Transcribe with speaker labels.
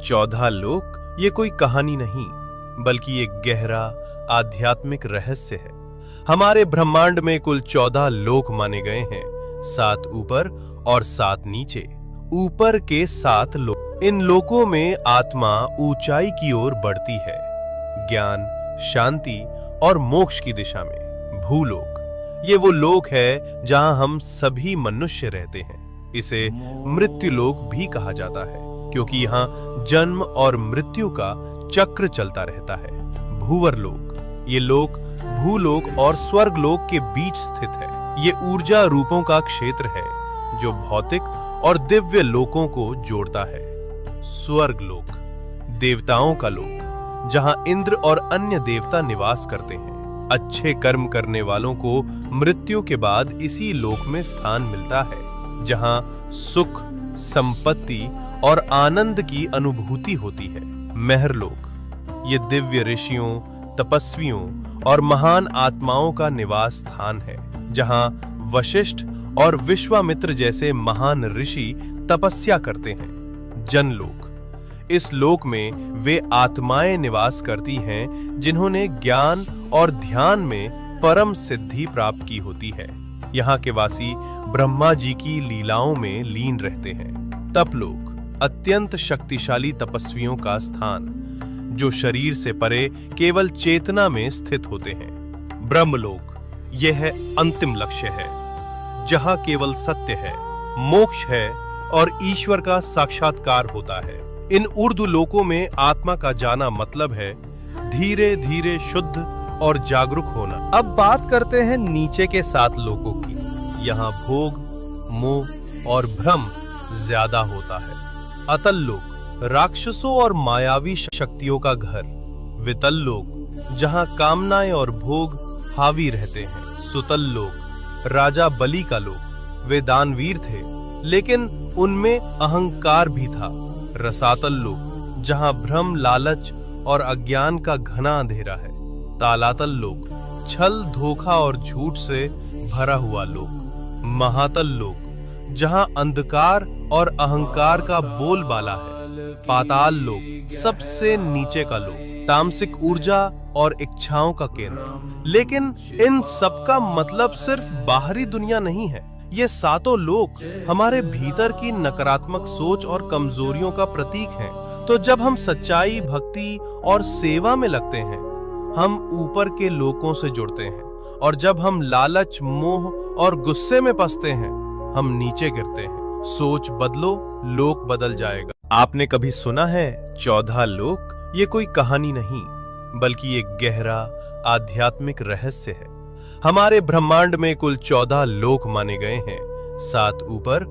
Speaker 1: 14 लोक ये कोई कहानी नहीं, बल्कि एक गहरा आध्यात्मिक रहस्य है। हमारे ब्रह्मांड में कुल 14 लोक माने गए हैं, 7 ऊपर और 7 नीचे। ऊपर के 7 लोक, इन लोकों में आत्मा ऊंचाई की ओर बढ़ती है, ज्ञान, शांति और मोक्ष की दिशा में। भूलोक, ये वो लोक है जहां हम सभी मनुष्य रहते हैं। इसे मृत्युलोक भी कहा जाता है, क्योंकि यहाँ जन्म और मृत्यु का चक्र चलता रहता है। भूवरलोक, ये लोक भूलोक और स्वर्गलोक के बीच स्थित है। ये ऊर्जा रूपों का क्षेत्र है जो भौतिक और दिव्य लोकों को जोड़ता है। स्वर्गलोक, देवताओं का लोक, जहां इंद्र और अन्य देवता निवास करते हैं। अच्छे कर्म करने वालों को मृत्यु के बाद इसी लोक में स्थान मिलता है, जहां सुख, संपत्ति और आनंद की अनुभूति होती है। महरलोक, ये दिव्य ऋषियों, तपस्वियों और महान आत्माओं का निवास स्थान है, जहां वशिष्ठ और विश्वामित्र जैसे महान ऋषि तपस्या करते हैं। जनलोक, इस लोक में वे आत्माएं निवास करती हैं जिन्होंने ज्ञान और ध्यान में परम सिद्धि प्राप्त की होती है। यहाँ के वासी ब्रह्मा जी की लीलाओं में लीन रहते हैं। तपलोक, अत्यंत शक्तिशाली तपस्वियों का स्थान, जो शरीर से परे केवल चेतना में स्थित होते हैं। ब्रह्मलोक, यह अंतिम लक्ष्य है, जहां केवल सत्य है, मोक्ष है और ईश्वर का साक्षात्कार होता है। इन ऊर्ध्व लोकों में आत्मा का जाना मतलब है धीरे धीरे शुद्ध और जागरूक होना। अब बात करते हैं नीचे के 7 लोकों की। यहाँ भोग, मोह और भ्रम ज्यादा होता है। अतल लोक, राक्षसों और मायावी शक्तियों का घर। वितल लोक, जहाँ कामनाएं और भोग हावी रहते हैं। सुतल लोक, राजा बलि का लोक। वे दानवीर थे, लेकिन उनमें अहंकार भी था। रसातल लोक, जहां भ्रम, लालच और अज्ञान का घना अंधेरा है। तालातल लोक, छल, धोखा और झूठ से भरा हुआ लोक। महातल लोक, जहां अंधकार और अहंकार का बोलबाला है। पाताल लोक, सबसे नीचे का लोक, तामसिक ऊर्जा और इच्छाओं का केंद्र। लेकिन इन सब का मतलब सिर्फ बाहरी दुनिया नहीं है। ये 7 लोक हमारे भीतर की नकारात्मक सोच और कमजोरियों का प्रतीक हैं। तो जब हम सच्चाई, भक्ति और सेवा में लगते हैं, हम ऊपर के लोकों से जुड़ते हैं, और जब हम लालच, मोह और गुस्से में फंसते हैं, हम नीचे गिरते हैं। सोच बदलो, लोक बदल जाएगा। आपने कभी सुना है 14 लोक ये कोई कहानी नहीं, बल्कि एक गहरा आध्यात्मिक रहस्य है। हमारे ब्रह्मांड में कुल 14 लोक माने गए हैं, 7 ऊपर